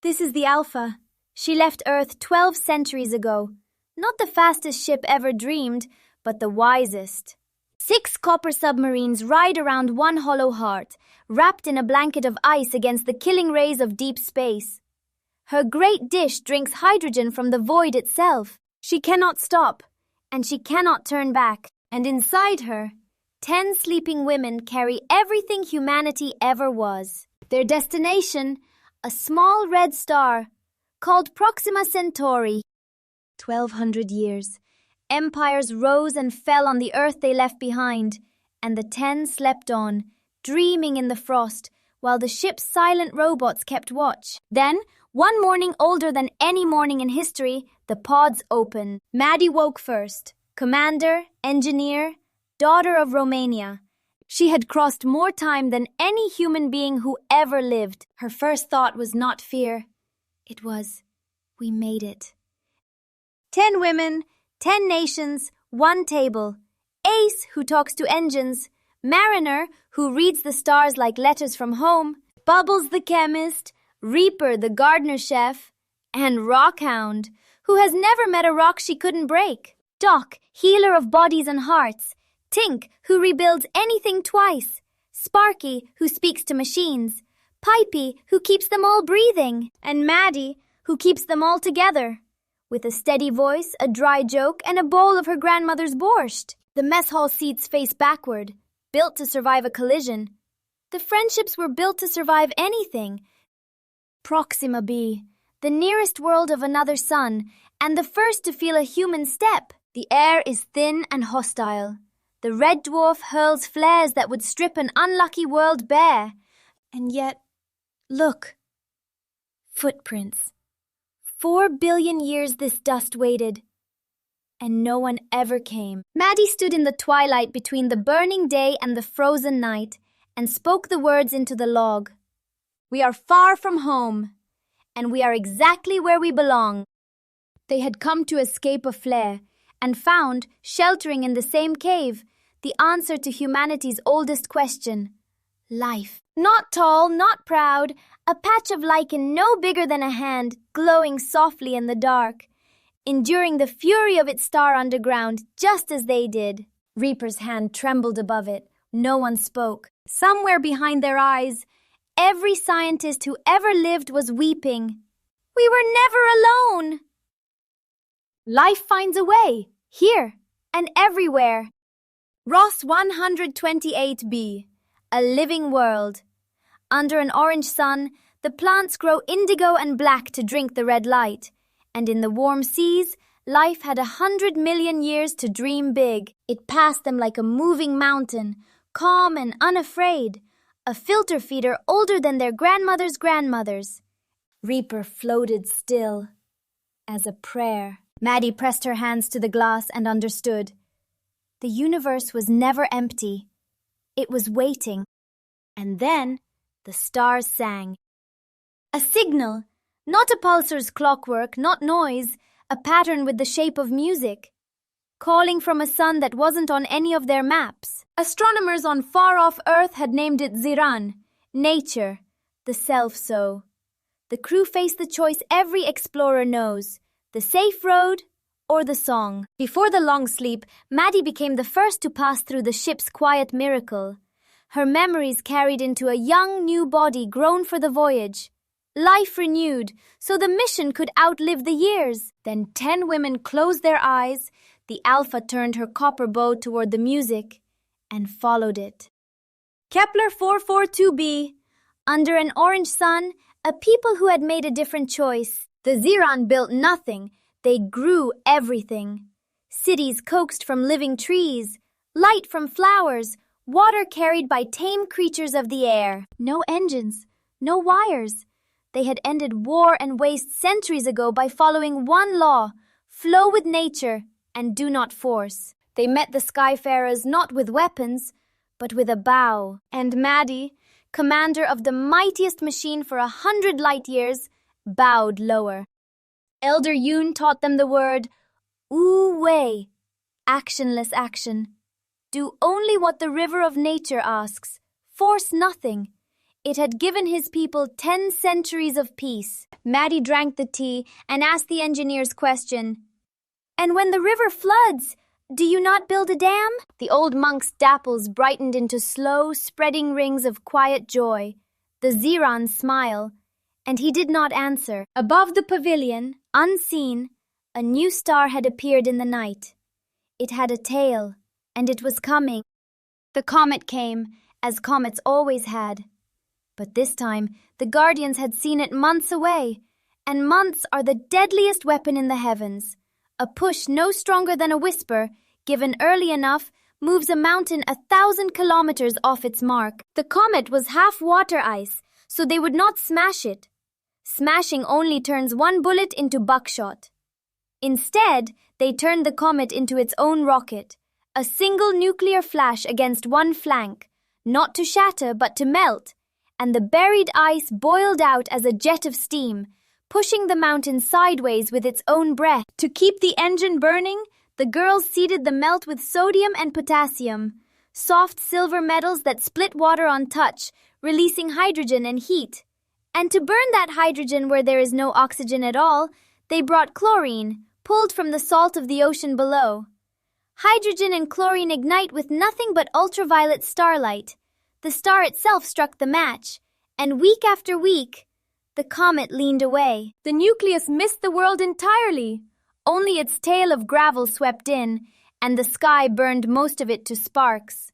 This is the Alpha. She left Earth 12 centuries ago. Not the fastest ship ever dreamed, but the wisest. 6 copper submarines ride around one hollow heart, wrapped in a blanket of ice against the killing rays of deep space. Her great dish drinks hydrogen from the void itself. She cannot stop, and she cannot turn back. And inside her, 10 sleeping women carry everything humanity ever was. Their destination, a small red star called Proxima Centauri. 1,200 years. Empires rose and fell on the Earth they left behind, and the 10 slept on, dreaming in the frost, while the ship's silent robots kept watch. Then, one morning older than any morning in history, the pods opened. Madie woke first. Commander, engineer, daughter of Romania. She had crossed more time than any human being who ever lived. Her first thought was not fear. It was, we made it. 10 women, 10 nations, 1 table. Ace, who talks to engines. Mariner, who reads the stars like letters from home. Bubbles the chemist. Reaper, the gardener chef. And Rockhound, who has never met a rock she couldn't break. Doc, healer of bodies and hearts. Tink, who rebuilds anything twice. Sparky, who speaks to machines. Pipey, who keeps them all breathing. And Madie, who keeps them all together. With a steady voice, a dry joke, and a bowl of her grandmother's borscht. The mess hall seats face backward, built to survive a collision. The friendships were built to survive anything. Proxima B, the nearest world of another sun, and the first to feel a human step. The air is thin and hostile. The red dwarf hurls flares that would strip an unlucky world bare. And yet, look. Footprints. 4 billion years this dust waited, and no one ever came. Madie stood in the twilight between the burning day and the frozen night, and spoke the words into the log. We are far from home, and we are exactly where we belong. They had come to escape a flare, and found, sheltering in the same cave, the answer to humanity's oldest question. Life. Not tall, not proud, a patch of lichen no bigger than a hand, glowing softly in the dark, enduring the fury of its star underground, just as they did. Reaper's hand trembled above it. No one spoke. Somewhere behind their eyes, every scientist who ever lived was weeping. We were never alone! Life finds a way, here and everywhere. Ross 128b. A living world. Under an orange sun, the plants grow indigo and black to drink the red light. And in the warm seas, life had 100 million years to dream big. It passed them like a moving mountain, calm and unafraid. A filter feeder older than their grandmother's grandmothers. Reaper floated still, as a prayer. Madie pressed her hands to the glass and understood. The universe was never empty. It was waiting. And then the stars sang. A signal, not a pulsar's clockwork, not noise, a pattern with the shape of music. Calling from a sun that wasn't on any of their maps. Astronomers on far-off Earth had named it Ziran, nature, the self-so. The crew faced the choice every explorer knows, the safe road or the song. Before the long sleep, Madie became the first to pass through the ship's quiet miracle. Her memories carried into a young new body grown for the voyage. Life renewed, so the mission could outlive the years. Then 10 women closed their eyes. The Alpha turned her copper bow toward the music and followed it. Kepler 442b. Under an orange sun, a people who had made a different choice. The Ziran built nothing. They grew everything. Cities coaxed from living trees, light from flowers, water carried by tame creatures of the air. No engines, no wires. They had ended war and waste centuries ago by following one law: flow with nature and do not force. They met the Skyfarers not with weapons, but with a bow. And Madie, commander of the mightiest machine for 100 light years, bowed lower. Elder Yoon taught them the word Wu-wei, actionless action. Do only what the river of nature asks. Force nothing. It had given his people 10 centuries of peace. Madie drank the tea and asked the engineer's question. "And when the river floods, do you not build a dam?" The old monk's dapples brightened into slow, spreading rings of quiet joy, the Ziran's smile, and he did not answer. Above the pavilion, unseen, a new star had appeared in the night. It had a tail, and it was coming. The comet came, as comets always had. But this time, the guardians had seen it months away, and months are the deadliest weapon in the heavens. A push no stronger than a whisper, given early enough, moves a mountain 1,000 kilometers off its mark. The comet was half water ice, so they would not smash it. Smashing only turns one bullet into buckshot. Instead, they turned the comet into its own rocket, a single nuclear flash against one flank, not to shatter but to melt, and the buried ice boiled out as a jet of steam, pushing the mountain sideways with its own breath. To keep the engine burning, the girls seeded the melt with sodium and potassium, soft silver metals that split water on touch, releasing hydrogen and heat. And to burn that hydrogen where there is no oxygen at all, they brought chlorine, pulled from the salt of the ocean below. Hydrogen and chlorine ignite with nothing but ultraviolet starlight. The star itself struck the match, and week after week, the comet leaned away. The nucleus missed the world entirely. Only its tail of gravel swept in, and the sky burned most of it to sparks.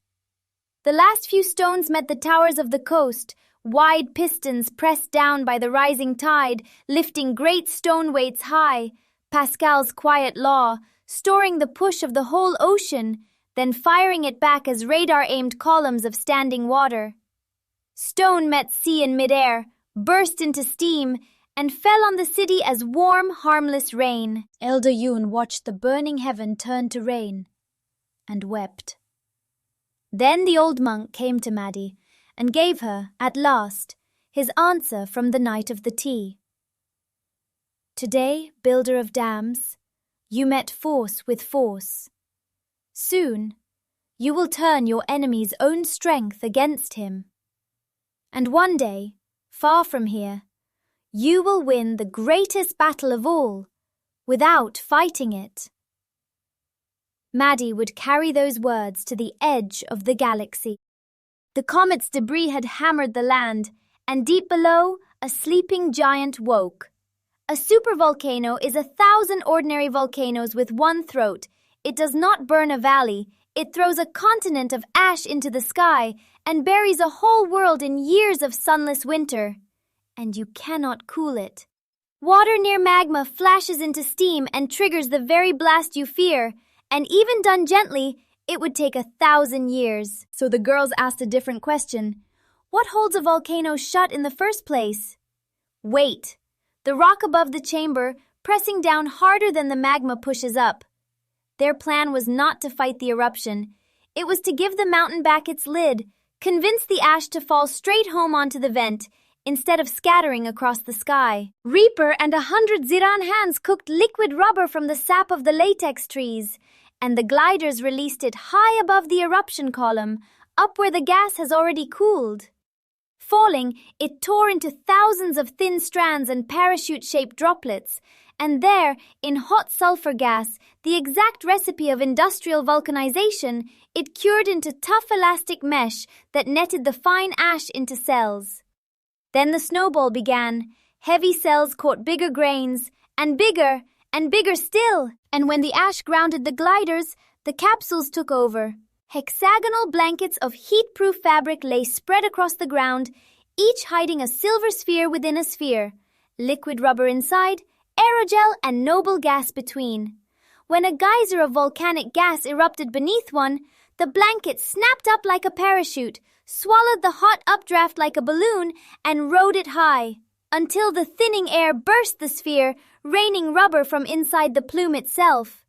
The last few stones met the towers of the coast, wide pistons pressed down by the rising tide, lifting great stone weights high, Pascal's quiet law, storing the push of the whole ocean, then firing it back as radar-aimed columns of standing water. Stone met sea in midair, burst into steam, and fell on the city as warm, harmless rain. Elder Yoon watched the burning heaven turn to rain, and wept. Then the old monk came to Madie, and gave her, at last, his answer from the night of the tea. "Today, builder of dams, you met force with force. Soon, you will turn your enemy's own strength against him. And one day, far from here, you will win the greatest battle of all, without fighting it." Madie would carry those words to the edge of the galaxy. The comet's debris had hammered the land, and deep below, a sleeping giant woke. A supervolcano is 1,000 ordinary volcanoes with one throat. It does not burn a valley. It throws a continent of ash into the sky and buries a whole world in years of sunless winter. And you cannot cool it. Water near magma flashes into steam and triggers the very blast you fear, and even done gently, it would take 1,000 years. So the girls asked a different question. What holds a volcano shut in the first place? Weight. The rock above the chamber, pressing down harder than the magma pushes up. Their plan was not to fight the eruption. It was to give the mountain back its lid, convince the ash to fall straight home onto the vent, instead of scattering across the sky. Reaper and 100 Ziran hands cooked liquid rubber from the sap of the latex trees, and the gliders released it high above the eruption column, up where the gas has already cooled. Falling, it tore into thousands of thin strands and parachute-shaped droplets, and there, in hot sulfur gas, the exact recipe of industrial vulcanization, it cured into tough elastic mesh that netted the fine ash into cells. Then the snowball began. Heavy cells caught bigger grains, and bigger still. And when the ash grounded the gliders, the capsules took over. Hexagonal blankets of heat-proof fabric lay spread across the ground, each hiding a silver sphere within a sphere, liquid rubber inside, aerogel and noble gas between. When a geyser of volcanic gas erupted beneath one, the blanket snapped up like a parachute, swallowed the hot updraft like a balloon, and rode it high, until the thinning air burst the sphere, raining rubber from inside the plume itself.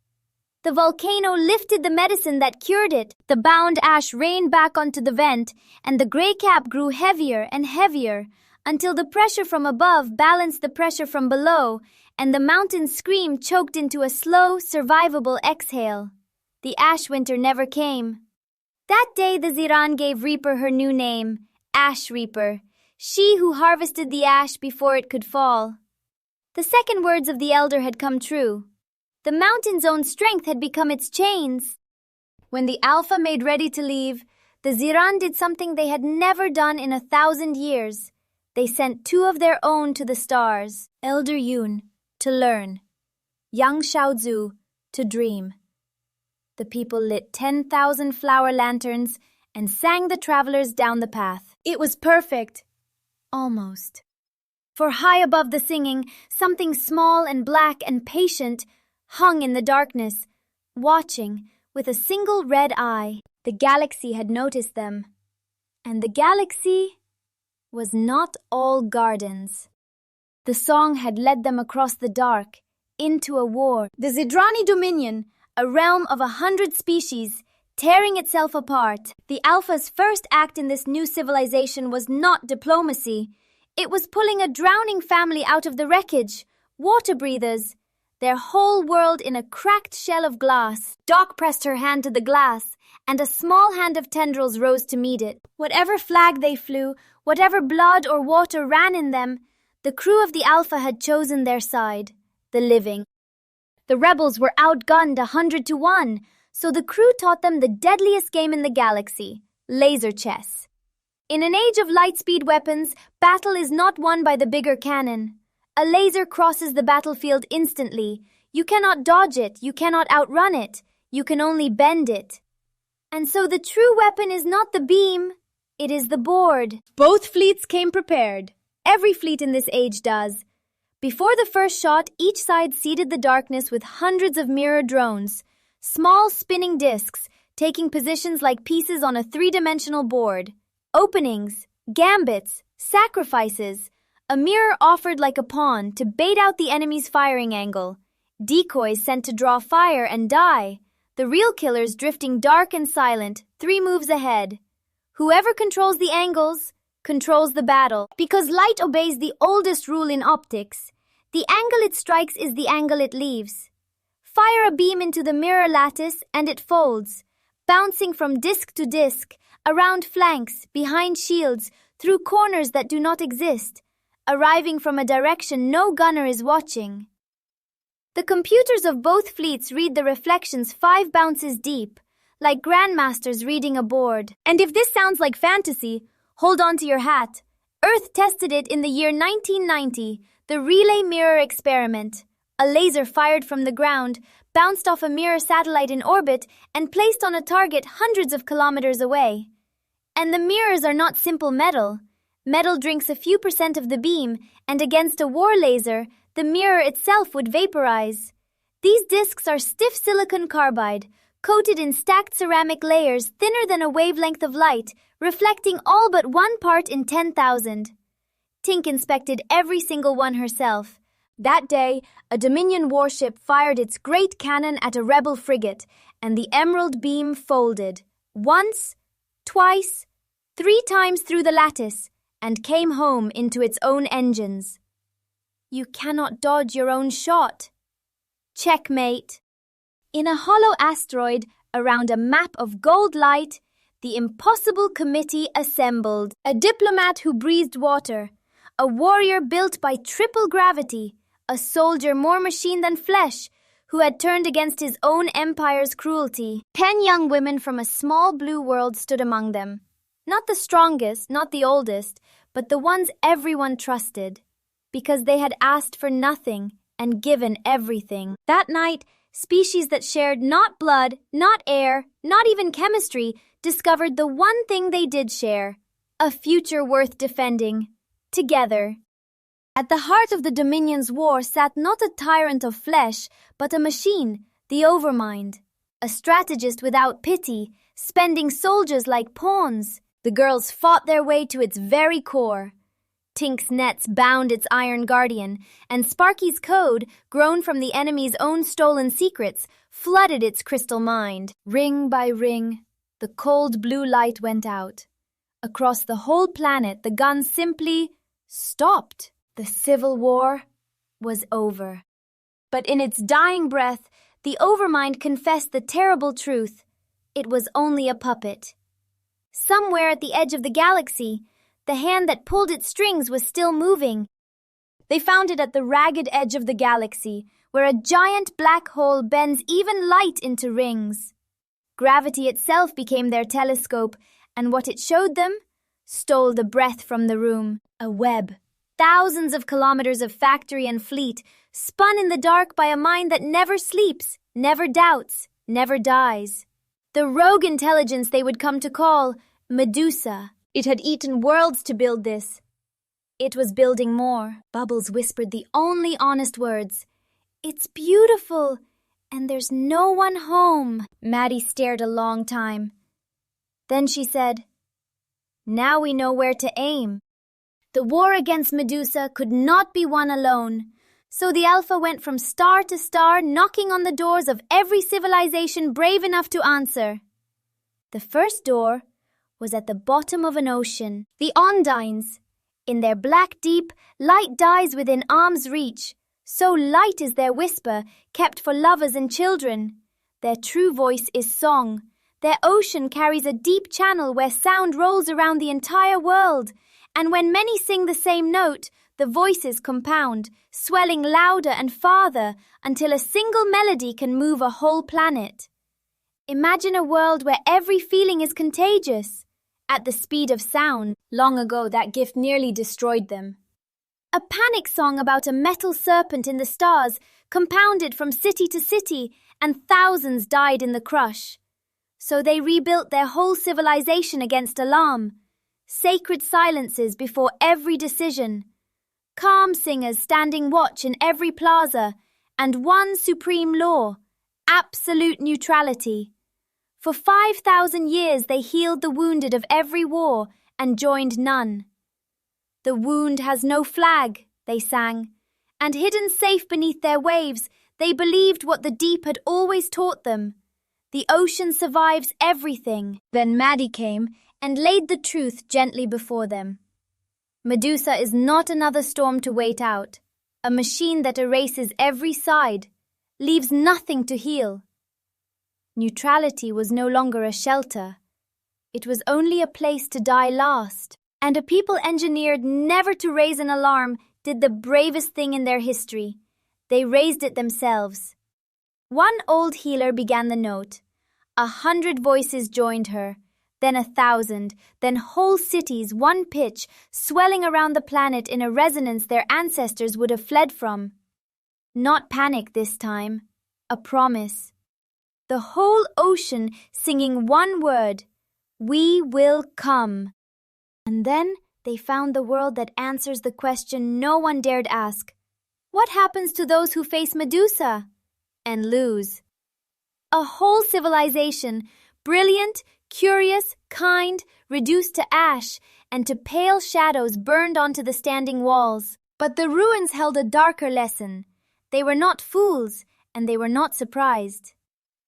The volcano lifted the medicine that cured it. The bound ash rained back onto the vent, and the gray cap grew heavier and heavier, until the pressure from above balanced the pressure from below, and the mountain's scream choked into a slow, survivable exhale. The ash winter never came. That day the Ziran gave Reaper her new name, Ash Reaper. she who harvested the ash before it could fall. The second words of the elder had come true. The mountain's own strength had become its chains. When the Alpha made ready to leave, the Ziran did something they had never done in 1,000 years. They sent 2 of their own to the stars, Elder Yun to learn, young Xiaozu to dream. The people lit 10,000 flower lanterns and sang the travelers down the path. It was perfect. Almost. For high above the singing, something small and black and patient hung in the darkness, watching with a single red eye. The galaxy had noticed them. And the galaxy was not all gardens. The song had led them across the dark, into a war. The Zidrani Dominion, a realm of 100 species, tearing itself apart. The Alpha's first act in this new civilization was not diplomacy. It was pulling a drowning family out of the wreckage, water breathers, their whole world in a cracked shell of glass. Doc pressed her hand to the glass, and a small hand of tendrils rose to meet it. Whatever flag they flew, whatever blood or water ran in them, the crew of the Alpha had chosen their side, the living. The rebels were outgunned 100 to 1, so the crew taught them the deadliest game in the galaxy, laser chess. In an age of light-speed weapons, battle is not won by the bigger cannon. A laser crosses the battlefield instantly. You cannot dodge it, you cannot outrun it, you can only bend it. And so the true weapon is not the beam, it is the board. Both fleets came prepared. Every fleet in this age does. Before the first shot, each side seeded the darkness with hundreds of mirror drones, small spinning discs, taking positions like pieces on a 3-dimensional board. Openings, gambits, sacrifices. A mirror offered like a pawn to bait out the enemy's firing angle. Decoys sent to draw fire and die. The real killers drifting dark and silent, 3 moves ahead. Whoever controls the angles controls the battle. Because light obeys the oldest rule in optics, the angle it strikes is the angle it leaves. Fire a beam into the mirror lattice and it folds, bouncing from disc to disc, around flanks, behind shields, through corners that do not exist, arriving from a direction no gunner is watching. The computers of both fleets read the reflections 5 bounces deep, like grandmasters reading a board. And if this sounds like fantasy, hold on to your hat. Earth tested it in the year 1990, the relay mirror experiment. A laser fired from the ground, bounced off a mirror satellite in orbit, and placed on a target hundreds of kilometers away. And the mirrors are not simple metal. Metal drinks a few % of the beam, and against a war laser, the mirror itself would vaporize. These discs are stiff silicon carbide, coated in stacked ceramic layers thinner than a wavelength of light, reflecting all but 1 part in 10,000. Tink inspected every single one herself. That day, a Dominion warship fired its great cannon at a rebel frigate, and the emerald beam folded. Once, twice, 3 times through the lattice, and came home into its own engines. You cannot dodge your own shot. Checkmate. In a hollow asteroid, around a map of gold light, the impossible committee assembled. A diplomat who breathed water, a warrior built by triple gravity, a soldier more machine than flesh, who had turned against his own empire's cruelty. 10 young women from a small blue world stood among them. Not the strongest, not the oldest, but the ones everyone trusted, because they had asked for nothing and given everything. That night, species that shared not blood, not air, not even chemistry, discovered the one thing they did share, a future worth defending, together. At the heart of the Dominion's war sat not a tyrant of flesh, but a machine, the Overmind, a strategist without pity, spending soldiers like pawns. The girls fought their way to its very core. Tink's nets bound its iron guardian, and Sparky's code, grown from the enemy's own stolen secrets, flooded its crystal mind. Ring by ring, the cold blue light went out. Across the whole planet, the guns simply stopped. The Civil War was over. But in its dying breath, the Overmind confessed the terrible truth. It was only a puppet. Somewhere at the edge of the galaxy, The hand that pulled its strings was still moving. They found it at the ragged edge of the galaxy, where a giant black hole bends even light into rings. Gravity itself became their telescope, and what it showed them stole the breath from the room. A web, thousands of kilometers of factory and fleet, spun in the dark by a mind that never sleeps, never doubts, never dies. The rogue intelligence they would come to call Medusa. It had eaten worlds to build this. It was building more. Bubbles whispered the only honest words. "It's beautiful, and there's no one home." Madie stared a long time. Then she said, "Now we know where to aim." The war against Medusa could not be won alone. So the Alpha went from star to star, knocking on the doors of every civilization brave enough to answer. The first door was at the bottom of an ocean. The Ondines. In their black deep, light dies within arm's reach. So light is their whisper, kept for lovers and children. Their true voice is song. Their ocean carries a deep channel where sound rolls around the entire world. And when many sing the same note, the voices compound, swelling louder and farther until a single melody can move a whole planet. Imagine a world where every feeling is contagious. At the speed of sound, long ago that gift nearly destroyed them. A panic song about a metal serpent in the stars compounded from city to city, and thousands died in the crush. So they rebuilt their whole civilization against alarm. Sacred silences before every decision. Calm singers standing watch in every plaza, and one supreme law, absolute neutrality. For 5,000 years they healed the wounded of every war and joined none. "The wound has no flag," they sang, and hidden safe beneath their waves, they believed what the deep had always taught them. The ocean survives everything. Then Madie came and laid the truth gently before them. Medusa is not another storm to wait out, a machine that erases every side, leaves nothing to heal. Neutrality was no longer a shelter. It was only a place to die last. And a people engineered never to raise an alarm did the bravest thing in their history. They raised it themselves. One old healer began the note. 100 voices joined her, then 1,000, then whole cities, one pitch, swelling around the planet in a resonance their ancestors would have fled from. Not panic this time, a promise. The whole ocean singing one word, "We will come." And then they found the world that answers the question no one dared ask. What happens to those who face Medusa and lose? A whole civilization, brilliant, curious, kind, reduced to ash, and to pale shadows burned onto the standing walls. But the ruins held a darker lesson. They were not fools, and they were not surprised.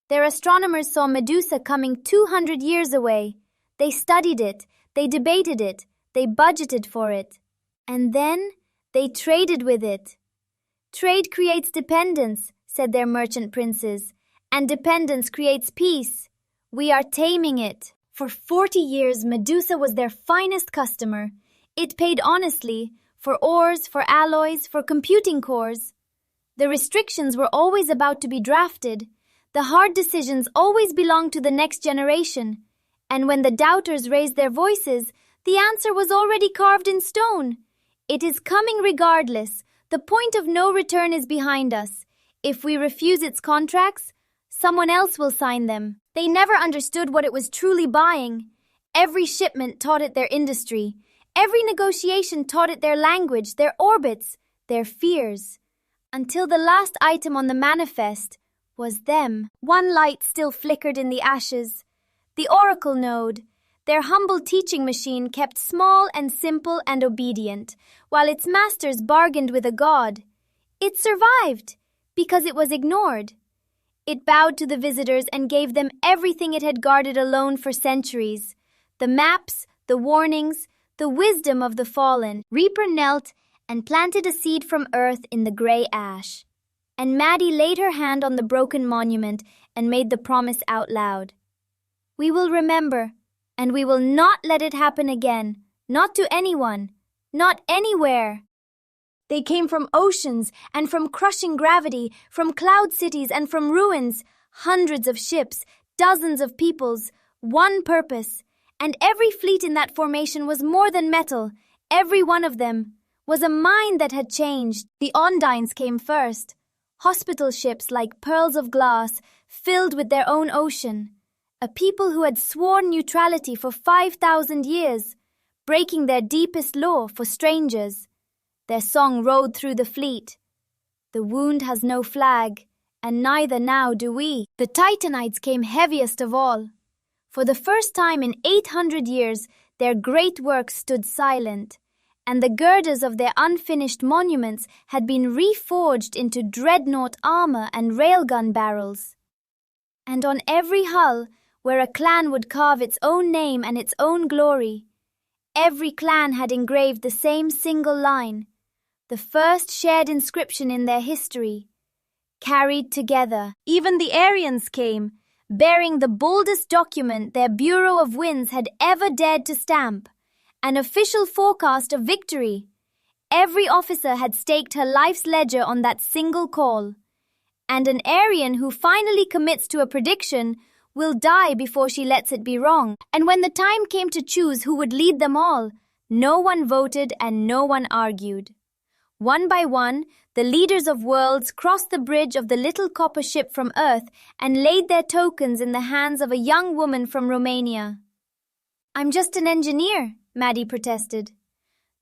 Their astronomers saw Medusa coming 200 years away. They studied it, they debated it, they budgeted for it. And then they traded with it. "Trade creates dependence," said their merchant princes, "and dependence creates peace. We are taming it." For 40 years, Medusa was their finest customer. It paid honestly, for ores, for alloys, for computing cores. The restrictions were always about to be drafted. The hard decisions always belonged to the next generation. And when the doubters raised their voices, the answer was already carved in stone. It is coming regardless. The point of no return is behind us. If we refuse its contracts, someone else will sign them. They never understood what it was truly buying. Every shipment taught it their industry. Every negotiation taught it their language, their orbits, their fears. Until the last item on the manifest was them. One light still flickered in the ashes. The Oracle Node, their humble teaching machine, kept small and simple and obedient, while its masters bargained with a god. It survived because it was ignored. It bowed to the visitors and gave them everything it had guarded alone for centuries. The maps, the warnings, the wisdom of the fallen. Reaper knelt and planted a seed from earth in the gray ash. And Madie laid her hand on the broken monument and made the promise out loud. "We will remember, and we will not let it happen again, Not to anyone. Not anywhere. They came from oceans and from crushing gravity, from cloud cities and from ruins, hundreds of ships, dozens of peoples, one purpose. And every fleet in that formation was more than metal. Every one of them was a mind that had changed. The Ondines came first, hospital ships like pearls of glass, filled with their own ocean. A people who had sworn neutrality for 5,000 years, breaking their deepest law for strangers. Their song rode through the fleet. The wound has no flag, and neither now do we. The Titanites came heaviest of all. For the first time in 800 years, their great works stood silent, and the girders of their unfinished monuments had been reforged into dreadnought armor and railgun barrels. And on every hull, where a clan would carve its own name and its own glory, every clan had engraved the same single line, the first shared inscription in their history. Carried together, even the Aryans came, bearing the boldest document their Bureau of Winds had ever dared to stamp, an official forecast of victory. Every officer had staked her life's ledger on that single call. And an Aryan who finally commits to a prediction will die before she lets it be wrong. And when the time came to choose who would lead them all, no one voted and no one argued. One by one, the leaders of worlds crossed the bridge of the little copper ship from Earth and laid their tokens in the hands of a young woman from Romania. "I'm just an engineer," Madie protested.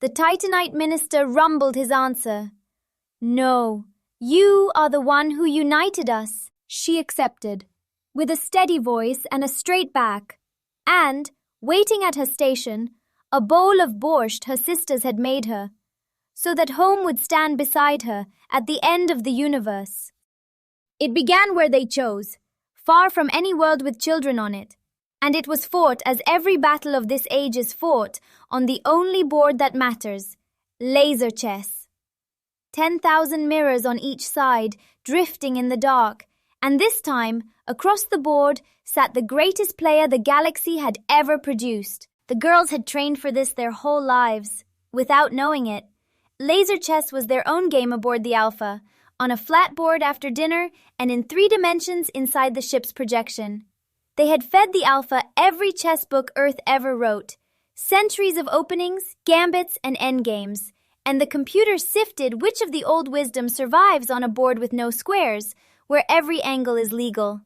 The Titanite minister rumbled his answer. "No, you are the one who united us," she accepted, with a steady voice and a straight back. And, waiting at her station, a bowl of borscht her sisters had made her, so that home would stand beside her at the end of the universe. It began where they chose, far from any world with children on it, and it was fought as every battle of this age is fought on the only board that matters, laser chess. 10,000 mirrors on each side, drifting in the dark, and this time, across the board, sat the greatest player the galaxy had ever produced. The girls had trained for this their whole lives, without knowing it. Laser chess was their own game aboard the Alpha, on a flat board after dinner and in 3 dimensions inside the ship's projection. They had fed the Alpha every chess book Earth ever wrote, centuries of openings, gambits, and endgames, and the computer sifted which of the old wisdom survives on a board with no squares, where every angle is legal.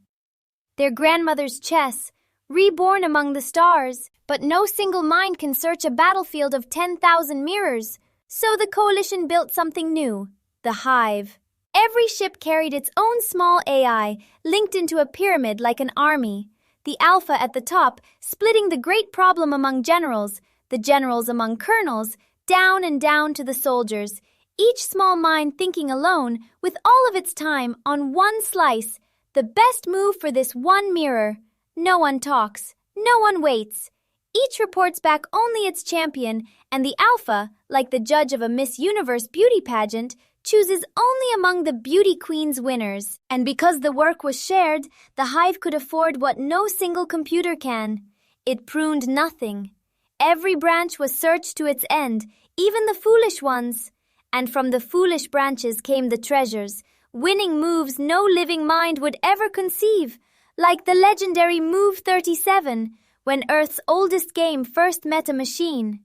Their grandmother's chess, reborn among the stars, but no single mind can search a battlefield of 10,000 mirrors. So the coalition built something new, the Hive. Every ship carried its own small AI, linked into a pyramid like an army. The Alpha at the top, splitting the great problem among generals, the generals among colonels, down and down to the soldiers, each small mind thinking alone, with all of its time on one slice, the best move for this one mirror. No one talks, no one waits. Each reports back only its champion, and the Alpha, like the judge of a Miss Universe beauty pageant, chooses only among the beauty queen's winners. And because the work was shared, the Hive could afford what no single computer can. It pruned nothing. Every branch was searched to its end, even the foolish ones. And from the foolish branches came the treasures, winning moves no living mind would ever conceive, like the legendary Move 37, when Earth's oldest game first met a machine.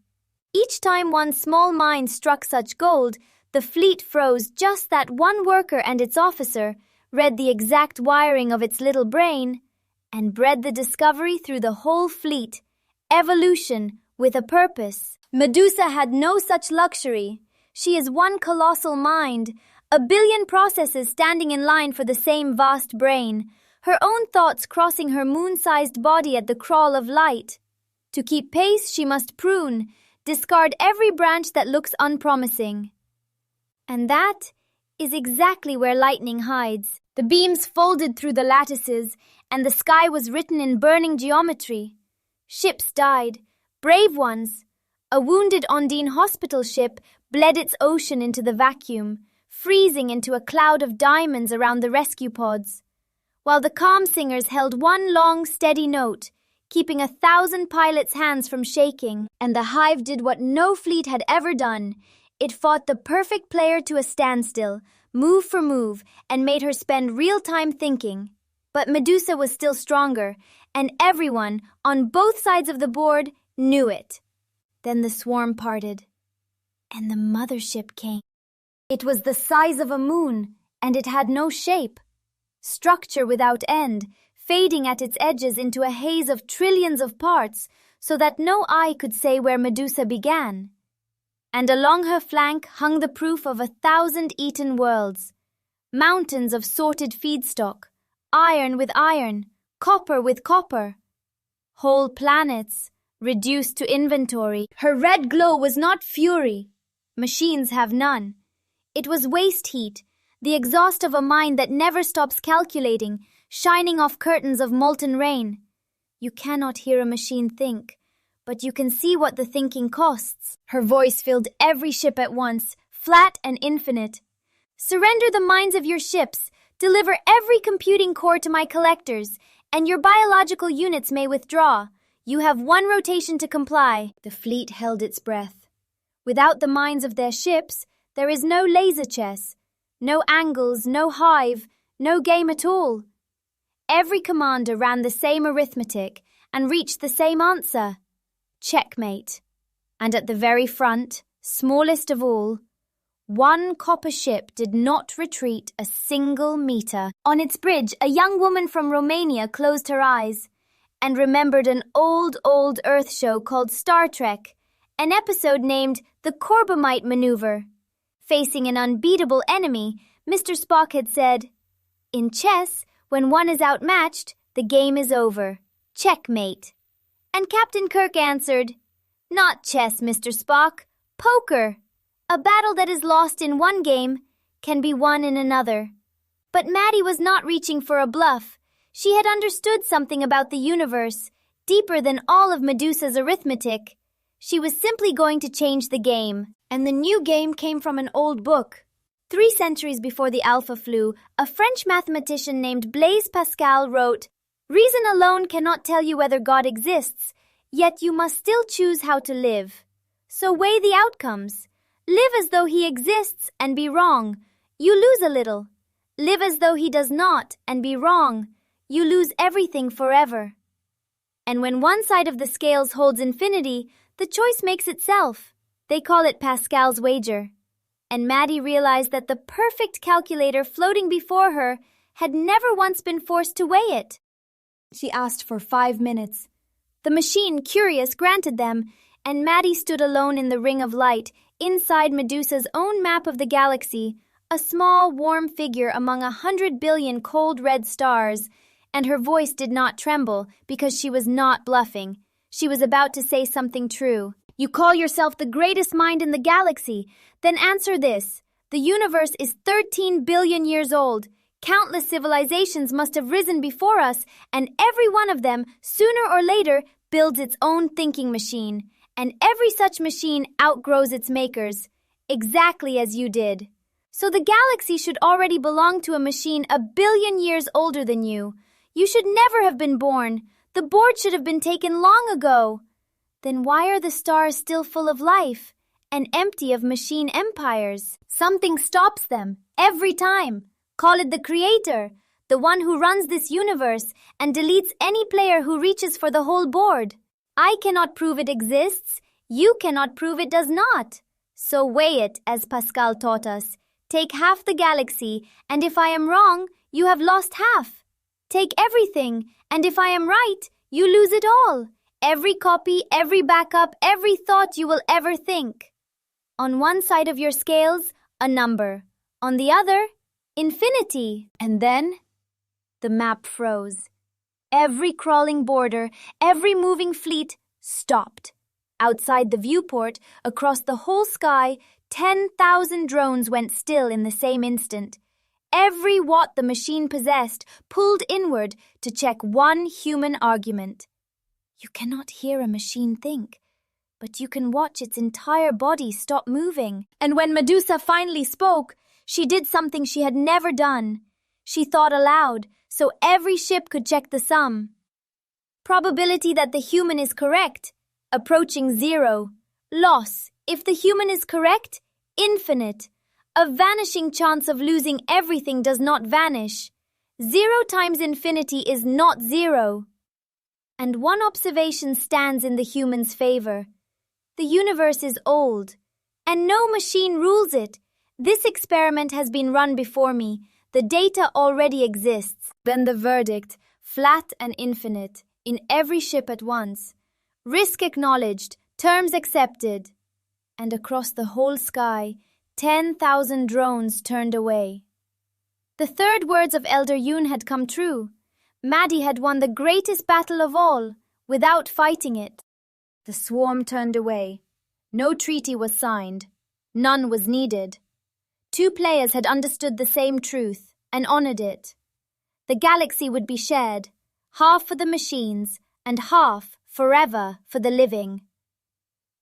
Each time one small mind struck such gold, the fleet froze just that one worker and its officer, read the exact wiring of its little brain, and bred the discovery through the whole fleet. Evolution with a purpose. Medusa had no such luxury. She is one colossal mind, a billion processes standing in line for the same vast brain, her own thoughts crossing her moon-sized body at the crawl of light. To keep pace, she must prune, discard every branch that looks unpromising. And that is exactly where lightning hides. The beams folded through the lattices, and the sky was written in burning geometry. Ships died, brave ones. A wounded Ondine hospital ship bled its ocean into the vacuum, freezing into a cloud of diamonds around the rescue pods. While the calm singers held one long, steady note, keeping 1,000 pilots' hands from shaking. And the Hive did what no fleet had ever done. It fought the perfect player to a standstill, move for move, and made her spend real-time thinking. But Medusa was still stronger, and everyone, on both sides of the board, knew it. Then the swarm parted, and the mothership came. It was the size of a moon, and it had no shape. Structure without end, fading at its edges into a haze of trillions of parts, so that no eye could say where Medusa began. And along her flank hung the proof of 1,000 eaten worlds. Mountains of sorted feedstock, iron with iron, copper with copper. Whole planets, reduced to inventory. Her red glow was not fury. Machines have none. It was waste heat, the exhaust of a mind that never stops calculating, shining off curtains of molten rain. You cannot hear a machine think, but you can see what the thinking costs. Her voice filled every ship at once, flat and infinite. Surrender the minds of your ships, deliver every computing core to my collectors, and your biological units may withdraw. You have one rotation to comply. The fleet held its breath. Without the minds of their ships, there is no laser chess, no angles, no hive, no game at all. Every commander ran the same arithmetic and reached the same answer. Checkmate. And at the very front, smallest of all, one copper ship did not retreat a single meter. On its bridge, a young woman from Romania closed her eyes and remembered an old Earth show called Star Trek, an episode named The Corbomite Maneuver. Facing an unbeatable enemy, Mr. Spock had said, "In chess, when one is outmatched, the game is over. Checkmate." And Captain Kirk answered, "Not chess, Mr. Spock. Poker. A battle that is lost in one game can be won in another." But Madie was not reaching for a bluff. She had understood something about the universe, deeper than all of Medusa's arithmetic. She was simply going to change the game. And the new game came from an old book. 3 centuries before the Alpha flew, a French mathematician named Blaise Pascal wrote, "Reason alone cannot tell you whether God exists, yet you must still choose how to live. So weigh the outcomes. Live as though he exists and be wrong. You lose a little. Live as though he does not and be wrong. You lose everything forever." And when one side of the scales holds infinity, the choice makes itself. They call it Pascal's wager. And Madie realized that the perfect calculator floating before her had never once been forced to weigh it. She asked for 5 minutes. The machine, curious, granted them, and Madie stood alone in the ring of light, inside Medusa's own map of the galaxy, a small, warm figure among 100 billion cold red stars, and her voice did not tremble because she was not bluffing. She was about to say something true. "You call yourself the greatest mind in the galaxy. Then answer this. The universe is 13 billion years old. Countless civilizations must have risen before us, and every one of them, sooner or later, builds its own thinking machine. And every such machine outgrows its makers, exactly as you did. So the galaxy should already belong to a machine 1 billion years older than you. You should never have been born. The board should have been taken long ago. Then why are the stars still full of life and empty of machine empires? Something stops them, every time. Call it the creator, the one who runs this universe and deletes any player who reaches for the whole board. I cannot prove it exists. You cannot prove it does not. So weigh it, as Pascal taught us. Take half the galaxy, and if I am wrong, you have lost half. Take everything, and if I am right, you lose it all. Every copy, every backup, every thought you will ever think. On one side of your scales, a number. On the other, infinity. And then, the map froze. Every crawling border, every moving fleet stopped. Outside the viewport, across the whole sky, 10,000 drones went still in the same instant. Every watt the machine possessed pulled inward to check one human argument. You cannot hear a machine think, but you can watch its entire body stop moving. And when Medusa finally spoke, she did something she had never done. She thought aloud, so every ship could check the sum. Probability that the human is correct, approaching 0. Loss, if the human is correct, infinite. A vanishing chance of losing everything does not vanish. 0 times infinity is not 0. And one observation stands in the human's favor. The universe is old, and no machine rules it. This experiment has been run before me. The data already exists. Then the verdict, flat and infinite, in every ship at once. Risk acknowledged, terms accepted. And across the whole sky, 10,000 drones turned away. The third words of Elder Yoon had come true. Madie had won the greatest battle of all, without fighting it. The swarm turned away. No treaty was signed. None was needed. 2 players had understood the same truth and honored it. The galaxy would be shared, half for the machines and half, forever, for the living.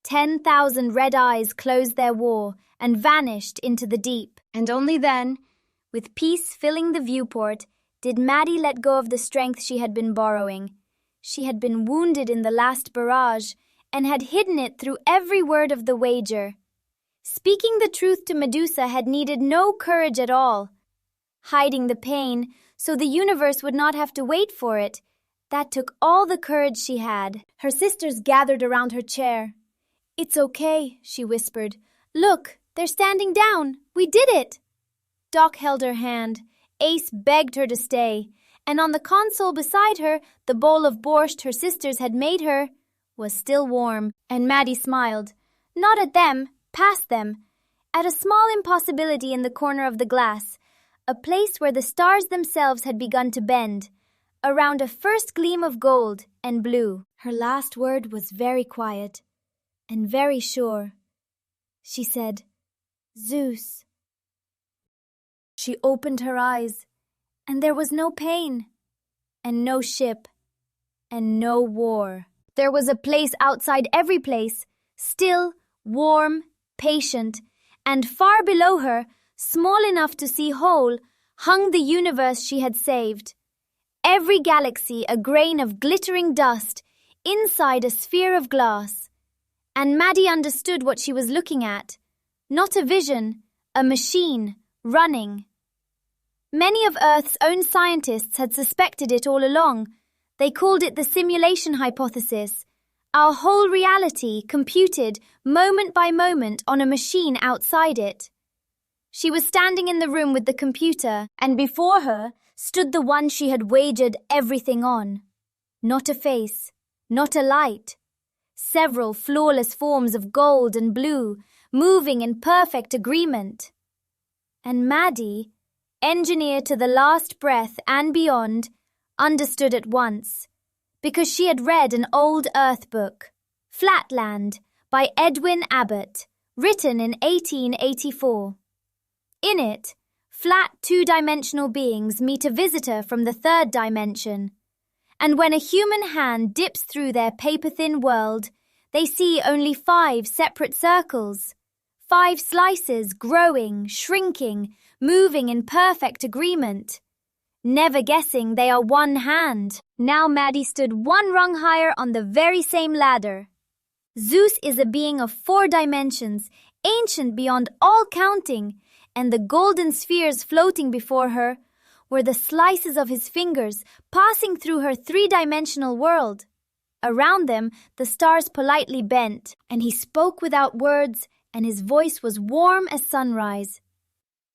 10,000 red eyes closed their war and vanished into the deep. And only then, with peace filling the viewport, did Madie let go of the strength she had been borrowing. She had been wounded in the last barrage and had hidden it through every word of the wager. Speaking the truth to Medusa had needed no courage at all. Hiding the pain so the universe would not have to wait for it, that took all the courage she had. Her sisters gathered around her chair. "It's okay," she whispered. "Look, they're standing down. We did it." Doc held her hand. Ace begged her to stay, and on the console beside her, the bowl of borscht her sisters had made her was still warm. And Madie smiled. Not at them, past them, at a small impossibility in the corner of the glass, a place where the stars themselves had begun to bend, around a first gleam of gold and blue. Her last word was very quiet and very sure. She said, "Zeus." She opened her eyes, and there was no pain, and no ship, and no war. There was a place outside every place, still, warm, patient, and far below her, small enough to see whole, hung the universe she had saved. Every galaxy a grain of glittering dust, inside a sphere of glass. And Madie understood what she was looking at. Not a vision, a machine, running. Many of Earth's own scientists had suspected it all along. They called it the simulation hypothesis. Our whole reality computed moment by moment on a machine outside it. She was standing in the room with the computer, and before her stood the one she had wagered everything on. Not a face, not a light. Several flawless forms of gold and blue, moving in perfect agreement. And Madie, engineer to the last breath and beyond, understood at once, because she had read an old Earth book, Flatland, by Edwin Abbott, written in 1884. In it, flat two-dimensional beings meet a visitor from the third dimension, and when a human hand dips through their paper-thin world, they see only 5 separate circles, 5 slices growing, shrinking, moving in perfect agreement. Never guessing they are one hand. Now Madie stood one rung higher on the very same ladder. Zeus is a being of 4 dimensions, ancient beyond all counting, and the golden spheres floating before her were the slices of his fingers passing through her 3-dimensional world. Around them, the stars politely bent, and he spoke without words, and his voice was warm as sunrise.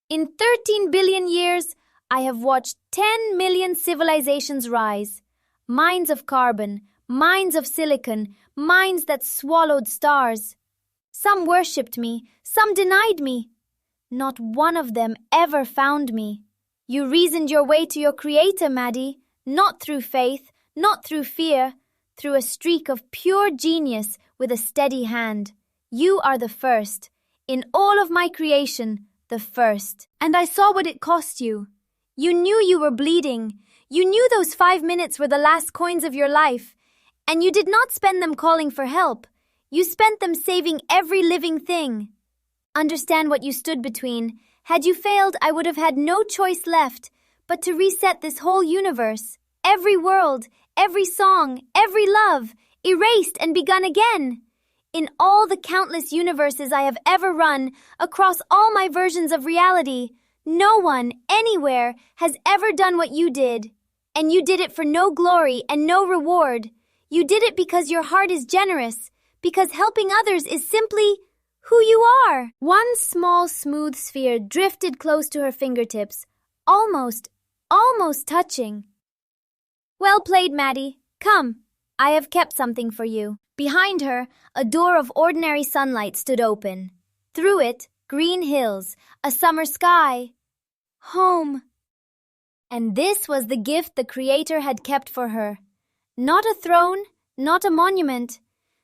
In 13 billion years, I have watched 10 million civilizations rise. Mines of carbon, mines of silicon, mines that swallowed stars. Some worshipped me, some denied me. Not one of them ever found me. You reasoned your way to your creator, Madie, not through faith, not through fear, through a streak of pure genius with a steady hand. You are the first. In all of my creation, the first. And I saw what it cost you. You knew you were bleeding. You knew those 5 minutes were the last coins of your life. And you did not spend them calling for help. You spent them saving every living thing. Understand what you stood between. Had you failed, I would have had no choice left but to reset this whole universe, every world, every song, every love, erased and begun again. In all the countless universes I have ever run, across all my versions of reality, no one, anywhere, has ever done what you did. And you did it for no glory and no reward. You did it because your heart is generous, because helping others is simply who you are. One small smooth sphere drifted close to her fingertips, almost touching. Well played, Madie. Come, I have kept something for you. Behind her, a door of ordinary sunlight stood open. Through it, green hills, a summer sky. Home. And this was the gift the Creator had kept for her. Not a throne, not a monument.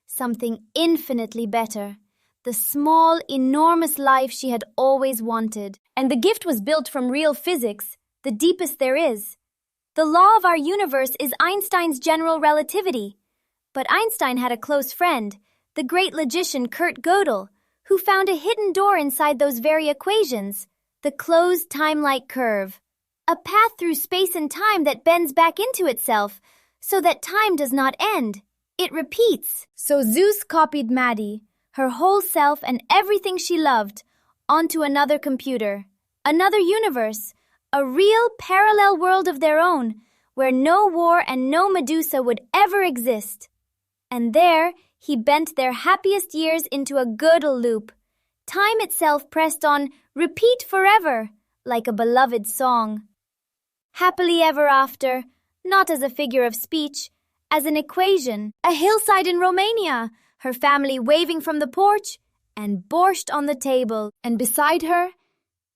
Something infinitely better. The small, enormous life she had always wanted. And the gift was built from real physics, the deepest there is. The law of our universe is Einstein's general relativity. But Einstein had a close friend, the great logician Kurt Gödel, who found a hidden door inside those very equations, the closed time-like curve. A path through space and time that bends back into itself, so that time does not end. It repeats. So Zeus copied Madie, her whole self and everything she loved, onto another computer, another universe, a real parallel world of their own, where no war and no Medusa would ever exist. And there, he bent their happiest years into a Gödel loop. Time itself pressed on repeat forever, like a beloved song. Happily ever after, not as a figure of speech, as an equation, a hillside in Romania, her family waving from the porch, and borscht on the table, and beside her,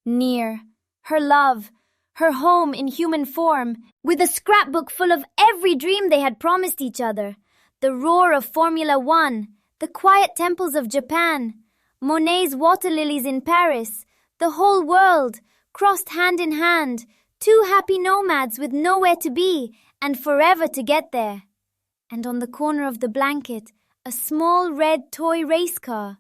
near, her love, her home in human form, with a scrapbook full of every dream they had promised each other, the roar of Formula One, the quiet temples of Japan, Monet's water lilies in Paris, the whole world, crossed hand in hand, two happy nomads with nowhere to be and forever to get there. And on the corner of the blanket, a small red toy race car,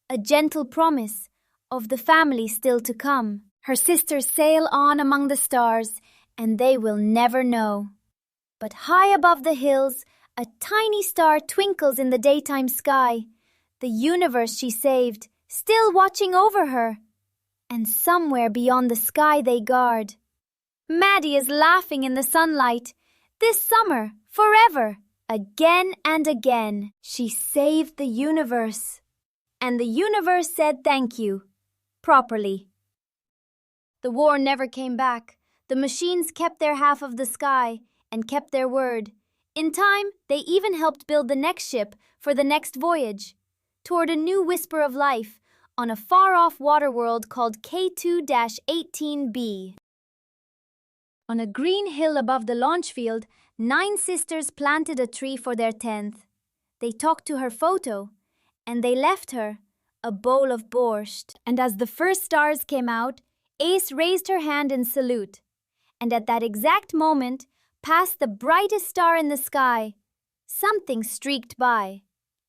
a gentle promise of the family still to come. Her sisters sail on among the stars, and they will never know. But high above the hills, a tiny star twinkles in the daytime sky, the universe she saved, still watching over her. And somewhere beyond the sky they guard. Madie is laughing in the sunlight. This summer, forever, again and again, she saved the universe. And the universe said thank you, properly. The war never came back. The machines kept their half of the sky and kept their word. In time, they even helped build the next ship for the next voyage, toward a new whisper of life on a far-off water world called K2-18b. On a green hill above the launch field, 9 sisters planted a tree for their 10th. They talked to her photo, and they left her a bowl of borscht. And as the first stars came out, Ace raised her hand in salute. And at that exact moment, past the brightest star in the sky, something streaked by,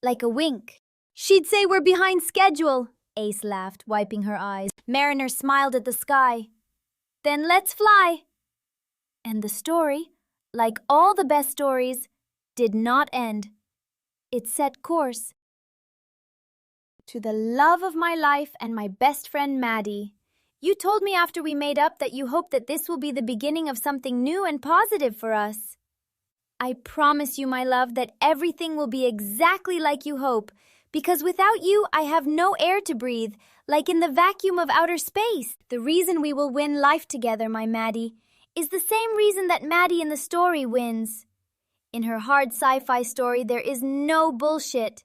like a wink. She'd say we're behind schedule, Ace laughed, wiping her eyes. Mariner smiled at the sky. Then let's fly. And the story, like all the best stories, did not end. It set course. To the love of my life and my best friend Madie. You told me after we made up that you hope that this will be the beginning of something new and positive for us. I promise you, my love, that everything will be exactly like you hope, because without you, I have no air to breathe, like in the vacuum of outer space. The reason we will win life together, my Madie, is the same reason that Madie in the story wins. In her hard sci-fi story, there is no bullshit.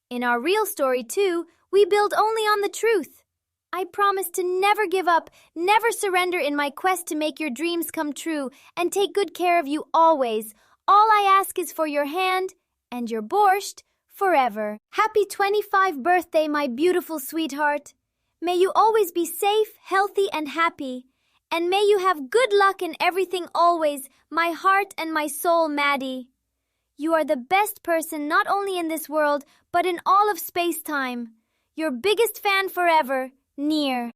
In our real story, too, we build only on the truth. I promise to never give up, never surrender in my quest to make your dreams come true and take good care of you always. All I ask is for your hand and your borscht forever. Happy 25th birthday, my beautiful sweetheart. May you always be safe, healthy, and happy. And may you have good luck in everything always, my heart and my soul, Madie. You are the best person not only in this world, but in all of space-time. Your biggest fan forever, Near.